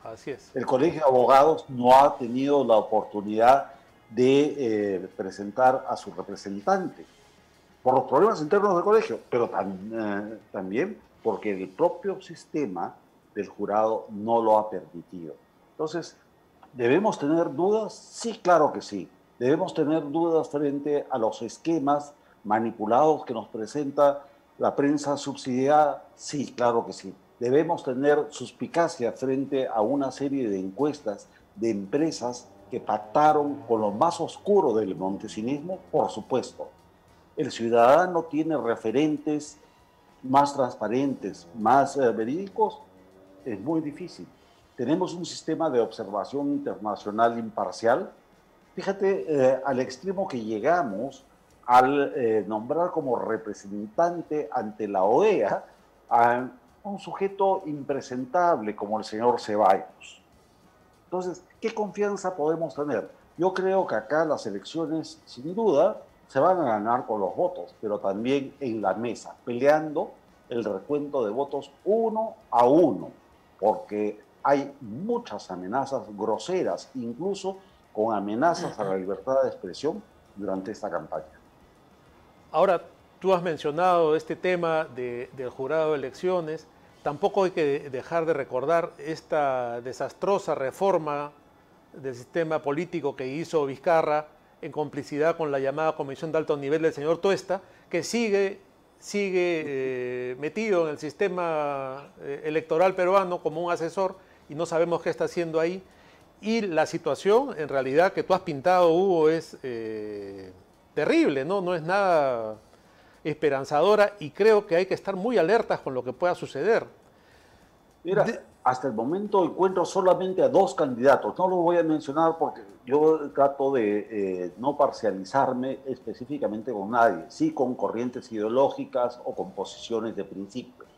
Así es. El Colegio de Abogados no ha tenido la oportunidad de presentar a su representante por los problemas internos del colegio, pero también porque el propio sistema del jurado no lo ha permitido. Entonces, ¿debemos tener dudas? Sí, claro que sí. Debemos tener dudas frente a los esquemas manipulados que nos presenta la prensa subsidiada. Sí, claro que sí. Debemos tener suspicacia frente a una serie de encuestas de empresas que pactaron con lo más oscuro del montesinismo, por supuesto. El ciudadano tiene referentes más transparentes, más verídicos, es muy difícil. Tenemos un sistema de observación internacional imparcial. Fíjate al extremo que llegamos al nombrar como representante ante la OEA a un sujeto impresentable como el señor Ceballos. Entonces, ¿qué confianza podemos tener? Yo creo que acá las elecciones, sin duda, se van a ganar con los votos, pero también en la mesa, peleando el recuento de votos 1-1, porque hay muchas amenazas groseras, incluso con amenazas a la libertad de expresión durante esta campaña. Ahora, tú has mencionado este tema del jurado de elecciones. Tampoco hay que dejar de recordar esta desastrosa reforma del sistema político que hizo Vizcarra en complicidad con la llamada Comisión de Alto Nivel del señor Tuesta, que sigue metido en el sistema electoral peruano como un asesor y no sabemos qué está haciendo ahí. Y la situación, en realidad, que tú has pintado, Hugo, es terrible, ¿no? No es nada esperanzadora y creo que hay que estar muy alertas con lo que pueda suceder. Mira, hasta el momento encuentro solamente a 2 candidatos. No los voy a mencionar porque yo trato de no parcializarme específicamente con nadie, sí con corrientes ideológicas o con posiciones de principios.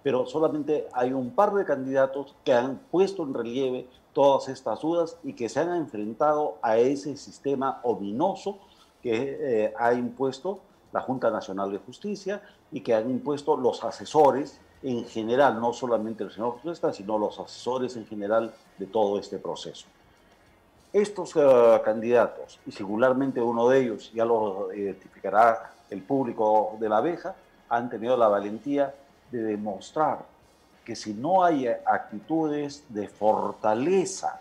Pero solamente hay un par de candidatos que han puesto en relieve todas estas dudas y que se han enfrentado a ese sistema ominoso que ha impuesto la Junta Nacional de Justicia y que han impuesto los asesores en general, no solamente el señor Tuesta, sino los asesores en general de todo este proceso. Estos candidatos, y singularmente uno de ellos, ya lo identificará el público de La Abeja, han tenido la valentía de demostrar que si no hay actitudes de fortaleza,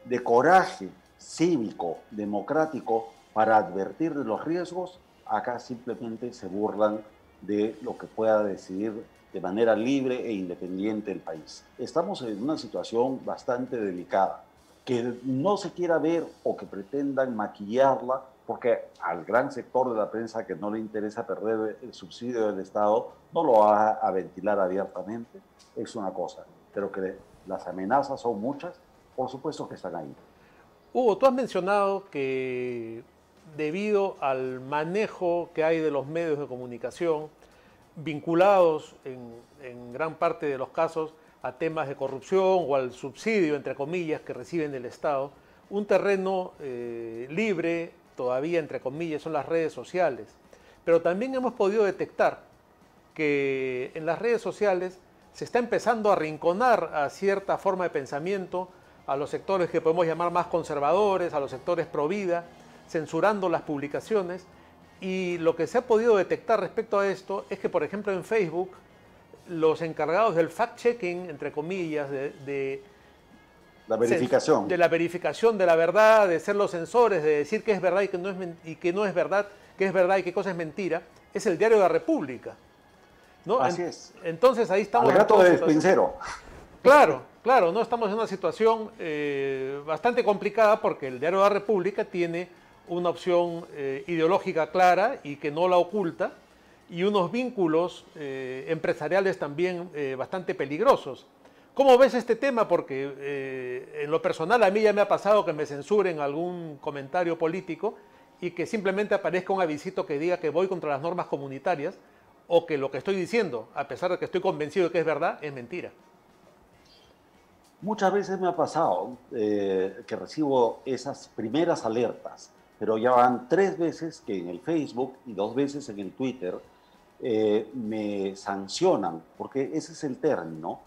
de coraje cívico, democrático, para advertir de los riesgos, acá simplemente se burlan de lo que pueda decidir de manera libre e independiente el país. Estamos en una situación bastante delicada, que no se quiera ver o que pretendan maquillarla, porque al gran sector de la prensa que no le interesa perder el subsidio del Estado, no lo va a ventilar abiertamente, es una cosa, pero que las amenazas son muchas, por supuesto que están ahí. Hugo, tú has mencionado que debido al manejo que hay de los medios de comunicación, vinculados en gran parte de los casos a temas de corrupción o al subsidio, entre comillas, que reciben del Estado, un terreno libre, todavía entre comillas, son las redes sociales. Pero también hemos podido detectar que en las redes sociales se está empezando a arrinconar a cierta forma de pensamiento, a los sectores que podemos llamar más conservadores, a los sectores pro vida, censurando las publicaciones. Y lo que se ha podido detectar respecto a esto es que, por ejemplo, en Facebook, los encargados del fact-checking, entre comillas, de la verificación. De la verificación de la verdad, de ser los censores, de decir qué es verdad y qué no es verdad, qué es verdad y qué cosa es mentira, es el diario de la República, ¿no? Así es. Entonces ahí estamos... Al gato de despensero. Claro, claro, no estamos en una situación bastante complicada porque el Diario de la República tiene una opción ideológica clara y que no la oculta, y unos vínculos empresariales también bastante peligrosos. ¿Cómo ves este tema? Porque en lo personal a mí ya me ha pasado que me censuren algún comentario político y que simplemente aparezca un avisito que diga que voy contra las normas comunitarias, o que lo que estoy diciendo, a pesar de que estoy convencido de que es verdad, es mentira. Muchas veces me ha pasado que recibo esas primeras alertas, pero ya van 3 veces que en el Facebook y 2 veces en el Twitter me sancionan, porque ese es el término,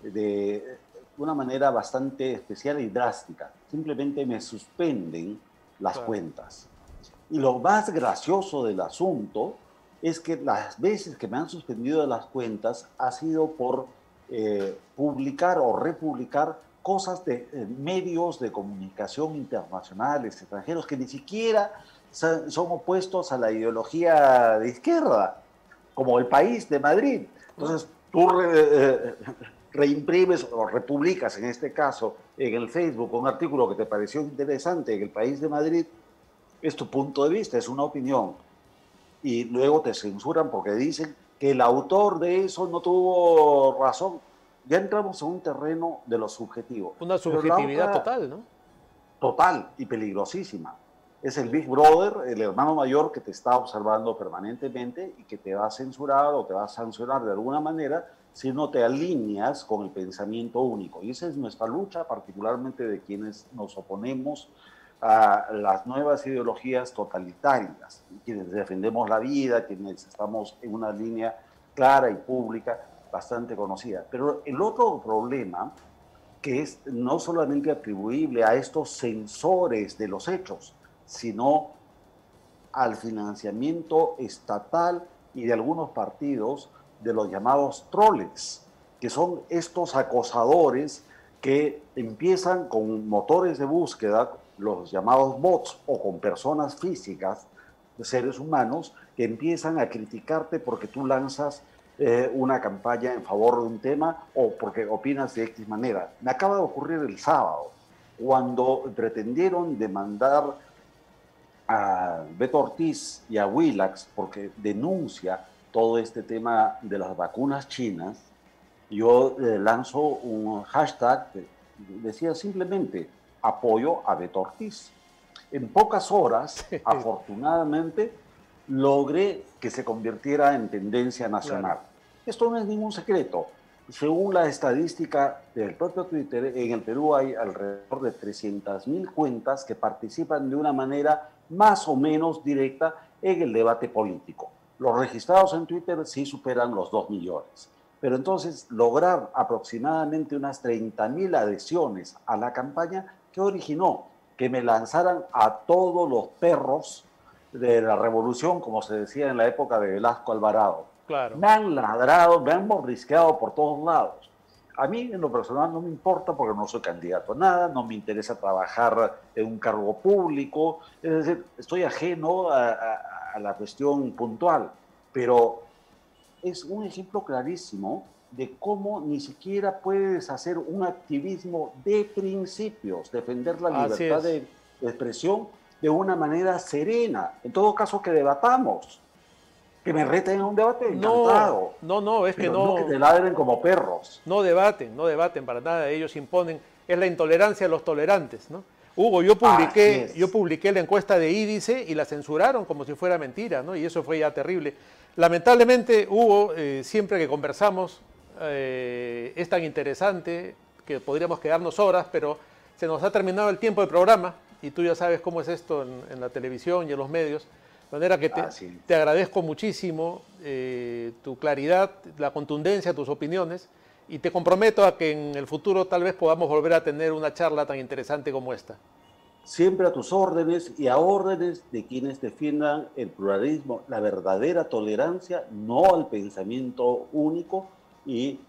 de una manera bastante especial y drástica. Simplemente me suspenden las cuentas. Y lo más gracioso del asunto es que las veces que me han suspendido de las cuentas ha sido por publicar o republicar cosas de medios de comunicación internacionales, extranjeros, que ni siquiera son opuestos a la ideología de izquierda, como El País de Madrid. Entonces, tú reimprimes o republicas, en este caso, en el Facebook, un artículo que te pareció interesante en El País de Madrid, es tu punto de vista, es una opinión, y luego te censuran porque dicen que el autor de eso no tuvo razón. Ya entramos en un terreno de lo subjetivo. Una subjetividad total, ¿no? Total y peligrosísima. Es el Big Brother, el hermano mayor que te está observando permanentemente y que te va a censurar o te va a sancionar de alguna manera si no te alineas con el pensamiento único. Y esa es nuestra lucha, particularmente de quienes nos oponemos a las nuevas ideologías totalitarias, quienes defendemos la vida, quienes estamos en una línea clara y pública bastante conocida. Pero el otro problema, que es no solamente atribuible a estos censores de los hechos, sino al financiamiento estatal y de algunos partidos de los llamados troles, que son estos acosadores que empiezan con motores de búsqueda, los llamados bots, o con personas físicas, de seres humanos, que empiezan a criticarte porque tú lanzas una campaña en favor de un tema o porque opinas de X manera. Me acaba de ocurrir el sábado, cuando pretendieron demandar a Beto Ortiz y a Willax porque denuncia todo este tema de las vacunas chinas. Yo lanzo un hashtag que decía simplemente apoyo a Beto Ortiz. En pocas horas, afortunadamente, logré que se convirtiera en tendencia nacional. Claro. Esto no es ningún secreto. Según la estadística del propio Twitter, en el Perú hay alrededor de 300.000 cuentas que participan de una manera más o menos directa en el debate político. Los registrados en Twitter sí superan los 2 millones. Pero entonces lograr aproximadamente unas 30.000 adhesiones a la campaña, ¿qué originó? Que me lanzaran a todos los perros de la revolución, como se decía en la época de Velasco Alvarado. Claro. Me han ladrado, me han mordisqueado por todos lados. A mí, en lo personal, no me importa porque no soy candidato a nada, no me interesa trabajar en un cargo público, es decir, estoy ajeno a la cuestión puntual, pero es un ejemplo clarísimo de cómo ni siquiera puedes hacer un activismo de principios, defender la libertad de expresión de una manera serena. En todo caso, que debatamos. Que me reten a un debate, encantado. No, es que no que te ladren como perros. No debaten para nada, ellos imponen, es la intolerancia de los tolerantes, ¿no? Hugo, yo publiqué la encuesta de Ídice y la censuraron como si fuera mentira, ¿no? Y eso fue ya terrible. Lamentablemente, Hugo, siempre que conversamos, es tan interesante que podríamos quedarnos horas, pero se nos ha terminado el tiempo del programa y tú ya sabes cómo es esto en la televisión y en los medios. De manera que te agradezco muchísimo tu claridad, la contundencia, tus opiniones, y te comprometo a que en el futuro tal vez podamos volver a tener una charla tan interesante como esta. Siempre a tus órdenes y a órdenes de quienes defiendan el pluralismo, la verdadera tolerancia, no al pensamiento único, y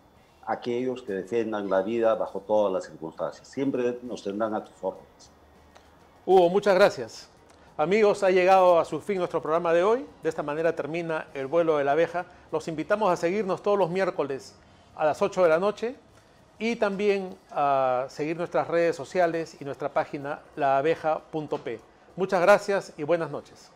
aquellos que defiendan la vida bajo todas las circunstancias. Siempre nos tendrán a tus órdenes. Hugo, muchas gracias. Amigos, ha llegado a su fin nuestro programa de hoy. De esta manera termina El vuelo de la abeja. Los invitamos a seguirnos todos los miércoles a las 8 de la noche y también a seguir nuestras redes sociales y nuestra página laabeja.p. Muchas gracias y buenas noches.